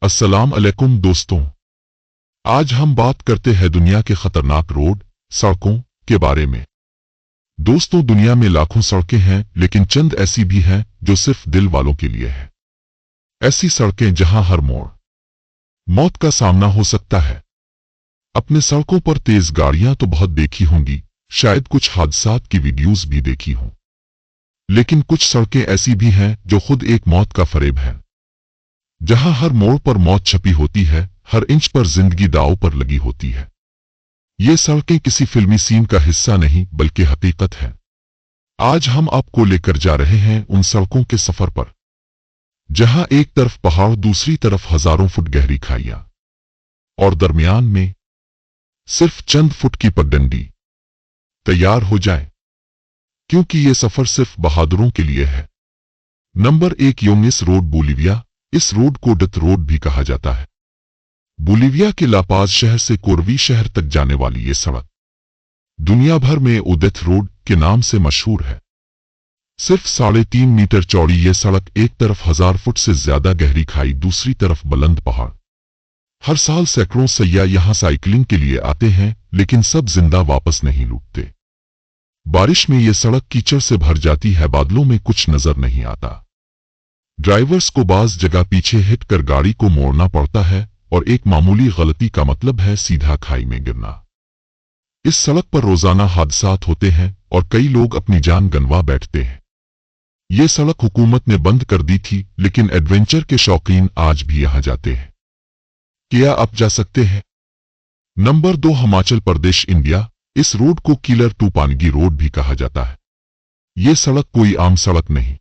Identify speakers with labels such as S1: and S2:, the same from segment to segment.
S1: अस्सलाम अलैकुम दोस्तों, आज हम बात करते हैं दुनिया के खतरनाक रोड सड़कों के बारे में। दोस्तों, दुनिया में लाखों सड़कें हैं, लेकिन चंद ऐसी भी हैं जो सिर्फ दिल वालों के लिए है। ऐसी सड़कें जहां हर मोड़ मौत का सामना हो सकता है। अपने सड़कों पर तेज गाड़ियां तो बहुत देखी होंगी, शायद कुछ हादसात की वीडियोस भी देखी हों, लेकिन कुछ सड़कें ऐसी भी हैं जो खुद एक मौत का फरेब है, जहां हर मोड़ पर मौत छपी होती है, हर इंच पर जिंदगी दांव पर लगी होती है। ये सड़कें किसी फिल्मी सीन का हिस्सा नहीं बल्कि हकीकत है। आज हम आपको लेकर जा रहे हैं उन सड़कों के सफर पर, जहां एक तरफ पहाड़, दूसरी तरफ हजारों फुट गहरी खाइयां और दरमियान में सिर्फ चंद फुट की पगडंडी। तैयार हो जाए, क्योंकि ये सफर सिर्फ बहादुरों के लिए है। Number 1, Yungas road, Bolivia. इस रोड को डेथ रोड भी कहा जाता है। बोलीविया के लापाज शहर से कोरवी शहर तक जाने वाली ये सड़क दुनिया भर में डेथ रोड के नाम से मशहूर है। सिर्फ 3.5 मीटर चौड़ी ये सड़क, एक तरफ 1000 फुट से ज्यादा गहरी खाई, दूसरी तरफ बुलंद पहाड़। हर साल सैकड़ों सैयाह यहां साइकिलिंग के लिए आते हैं, लेकिन सब जिंदा वापस नहीं लौटते। बारिश में ये सड़क कीचड़ से भर जाती है, बादलों में कुछ नजर नहीं आता। ड्राइवर्स को बाज जगह पीछे हिट कर गाड़ी को मोड़ना पड़ता है, और एक मामूली गलती का मतलब है सीधा खाई में गिरना। इस सड़क पर रोजाना हादसात होते हैं और कई लोग अपनी जान गंवा बैठते हैं। ये सड़क हुकूमत ने बंद कर दी थी, लेकिन एडवेंचर के शौकीन आज भी यहां जाते हैं। क्या आप जा सकते हैं? Number 2, Himachal Pradesh, India. इस रोड को किलर तूफानगी रोड भी कहा जाता है। ये सड़क कोई आम सड़क नहीं,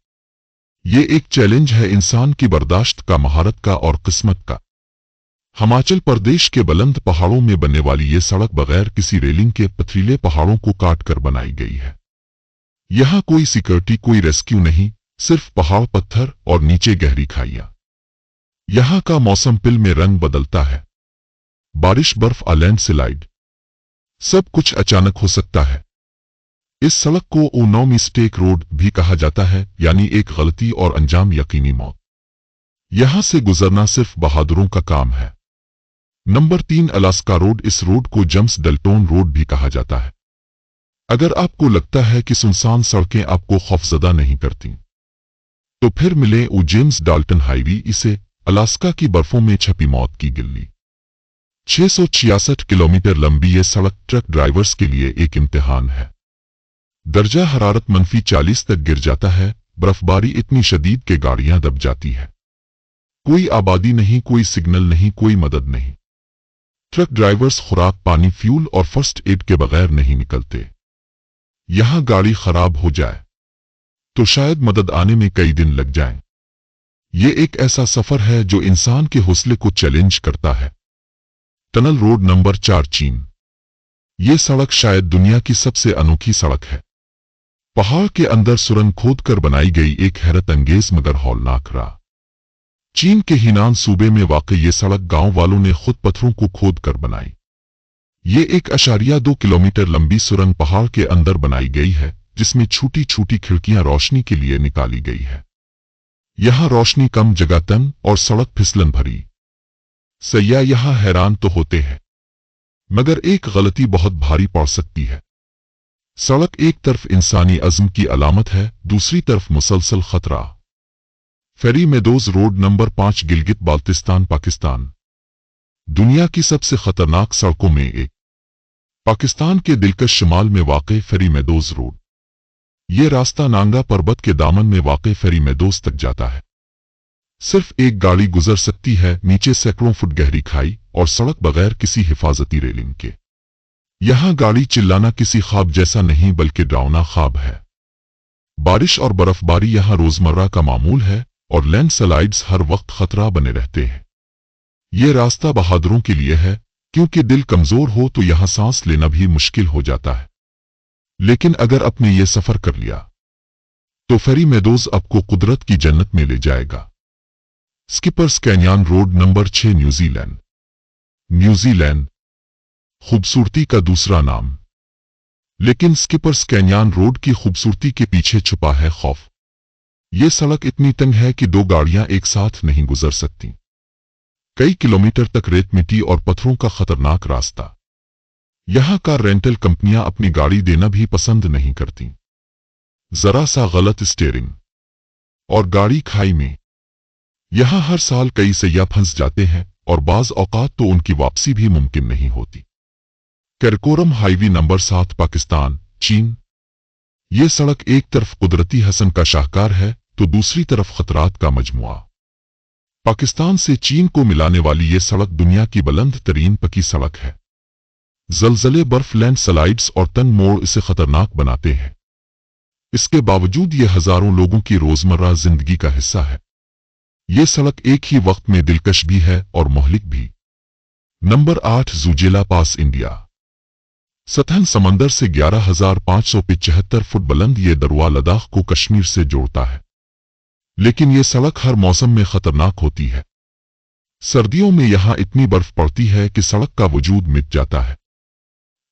S1: ये एक चैलेंज है इंसान की बर्दाश्त का, महारत का और किस्मत का। हिमाचल प्रदेश के बुलंद पहाड़ों में बनने वाली ये सड़क बगैर किसी रेलिंग के पथरीले पहाड़ों को काट कर बनाई गई है। यहां कोई सिक्योरिटी, कोई रेस्क्यू नहीं, सिर्फ पहाड़, पत्थर और नीचे गहरी खाइयां। यहां का मौसम पिल में रंग बदलता है, बारिश, बर्फ, लैंडस्लाइड, सब कुछ अचानक हो सकता है। इस सड़क को नो मिस्टेक रोड भी कहा जाता है, यानी एक गलती और अंजाम यकीनी मौत। यहां से गुजरना सिर्फ बहादुरों का काम है। Number 3, Alaska road. इस रोड को जेम्स डल्टन रोड भी कहा जाता है। अगर आपको लगता है कि सुनसान सड़कें आपको खौफजदा नहीं करती, तो फिर मिले जेम्स डाल्टन हाईवे। इसे अलास्का की बर्फों में छपी मौत की गिल्ली। 666 किलोमीटर लंबी ये सड़क ट्रक ड्राइवर्स के लिए एक इम्तिहान है। दर्जा हरारत -40 तक गिर जाता है, बर्फबारी इतनी शदीद कि गाड़ियां दब जाती है। कोई आबादी नहीं, कोई सिग्नल नहीं, कोई मदद नहीं। ट्रक ड्राइवर्स खुराक, पानी, फ्यूल और फर्स्ट एड के बगैर नहीं निकलते। यहां गाड़ी खराब हो जाए तो शायद मदद आने में कई दिन लग जाएं। ये एक ऐसा सफर है जो इंसान के हौसले को चैलेंज करता है। Tunnel road. नंबर 4, चीन। ये सड़क शायद दुनिया की सबसे अनोखी सड़क है। पहाड़ के अंदर सुरंग खोद कर बनाई गई एक हैरत अंगेज मगर हौलनाक राह। चीन के हीनान सूबे में वाक़ई ये सड़क गांव वालों ने खुद पत्थरों को खोद कर बनाई। ये 1.2 किलोमीटर लंबी सुरंग पहाड़ के अंदर बनाई गई है, जिसमें छोटी छोटी खिड़कियां रोशनी के लिए निकाली गई है। यहां रोशनी कम, जगह तंग और सड़क फिसलन भरी। सैयाह यहां हैरान तो होते हैं, मगर एक गलती बहुत भारी पड़ सकती है। सड़क एक तरफ इंसानी अज़्म की अलामत है, दूसरी तरफ मुसलसल खतरा। Fairy Meadows road. Number 5, Gilgit Baltistan, Pakistan. दुनिया की सबसे खतरनाक सड़कों में एक। पाकिस्तान के दिलकश शिमाल में वाक़े फेरी मेडोज रोड। ये रास्ता नांगा पर्वत के दामन में वाक़े फेरी मेडोज तक जाता है। सिर्फ एक गाड़ी गुजर सकती है, नीचे सैकड़ों फुट गहरी खाई और सड़क बगैर किसी हिफाजती रेलिंग के। यहां गाड़ी चिल्लाना किसी ख्वाब जैसा नहीं बल्कि डरावना ख्वाब है। बारिश और बर्फबारी यहां रोजमर्रा का मामूल है और लैंडस्लाइड्स हर वक्त खतरा बने रहते हैं। ये रास्ता बहादुरों के लिए है, क्योंकि दिल कमजोर हो तो यहां सांस लेना भी मुश्किल हो जाता है। लेकिन अगर आपने ये सफर कर लिया तो फेरी मेडोज आपको कुदरत की जन्नत में ले जाएगा। Skippers Canyon road. Number 6, New Zealand. New Zealand खूबसूरती का दूसरा नाम, लेकिन स्किपर्स कैन्यन रोड की खूबसूरती के पीछे छुपा है खौफ। ये सड़क इतनी तंग है कि 2 गाड़ियां एक साथ नहीं गुजर सकती। कई किलोमीटर तक रेत, मिट्टी और पत्थरों का खतरनाक रास्ता। यहाँ कार रेंटल कंपनियां अपनी गाड़ी देना भी पसंद नहीं करती। जरा सा गलत स्टीयरिंग और गाड़ी खाई में। यहाँ हर साल कई सैयाह फंस जाते हैं और बाज औकात तो उनकी वापसी भी मुमकिन नहीं होती। कैरकोरम हाईवे नंबर 7, पाकिस्तान, चीन। ये सड़क एक तरफ कुदरती हसन का शाहकार है तो दूसरी तरफ खतरात का मजमुआ। पाकिस्तान से चीन को मिलाने वाली ये सड़क दुनिया की बुलंद तरीन पक्की सड़क है। जलजले, बर्फ, लैंडस्लाइड्स और तंग मोड़ इसे खतरनाक बनाते हैं। इसके बावजूद ये हजारों लोगों की रोजमर्रा जिंदगी का हिस्सा है। ये सड़क एक ही वक्त में दिलकश भी है और मोहलिक भी। नंबर 8, ज़ुजेला पास, इंडिया। सतहन समंदर से 11,575 फुट बुलंद ये दरवा लद्दाख को कश्मीर से जोड़ता है। लेकिन ये सड़क हर मौसम में खतरनाक होती है। सर्दियों में यहाँ इतनी बर्फ पड़ती है कि सड़क का वजूद मिट जाता है।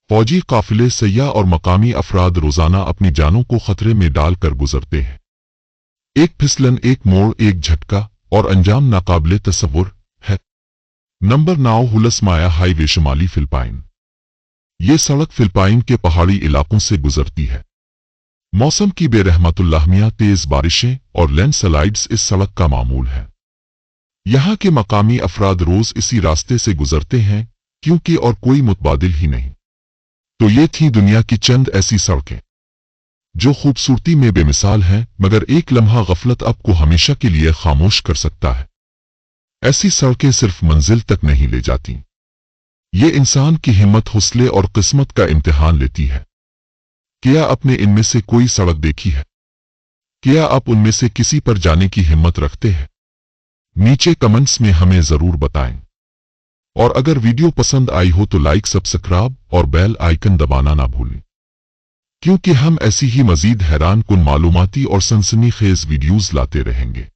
S1: फौजी काफिले, सैयाह और मकामी अफराद रोजाना अपनी जानों को खतरे में डालकर गुजरते हैं। एक फिसलन, एक मोड़, एक झटका और अंजाम नाकाबिले तस्वुर है। नंबर 9, हुलसमाया हाईवे, शुमाली फिलिपाइन। ये सड़क फिलिपाइन के पहाड़ी इलाकों से गुजरती है। मौसम की बेरहमतुल्लाहमियां, तेज बारिशें और लैंडस्लाइड्स इस सड़क का मामूल है। यहाँ के मकामी अफराद रोज इसी रास्ते से गुजरते हैं क्योंकि और कोई मुतबादिल ही नहीं। तो ये थी दुनिया की चंद ऐसी सड़कें जो खूबसूरती में बेमिसाल हैं, मगर एक लम्हा गफलत आपको हमेशा के लिए खामोश कर सकता है। ऐसी सड़कें सिर्फ मंजिल तक नहीं ले जाती, ये इंसान की हिम्मत, हौसले और किस्मत का इम्तिहान लेती है। क्या आपने इनमें से कोई सड़क देखी है? क्या आप उनमें से किसी पर जाने की हिम्मत रखते हैं? नीचे कमेंट्स में हमें जरूर बताएं। और अगर वीडियो पसंद आई हो तो लाइक, सब्सक्राइब और बेल आइकन दबाना ना भूलें, क्योंकि हम ऐसी ही मजीद हैरान कुन मालूमाती और सनसनीखेज वीडियोस लाते रहेंगे।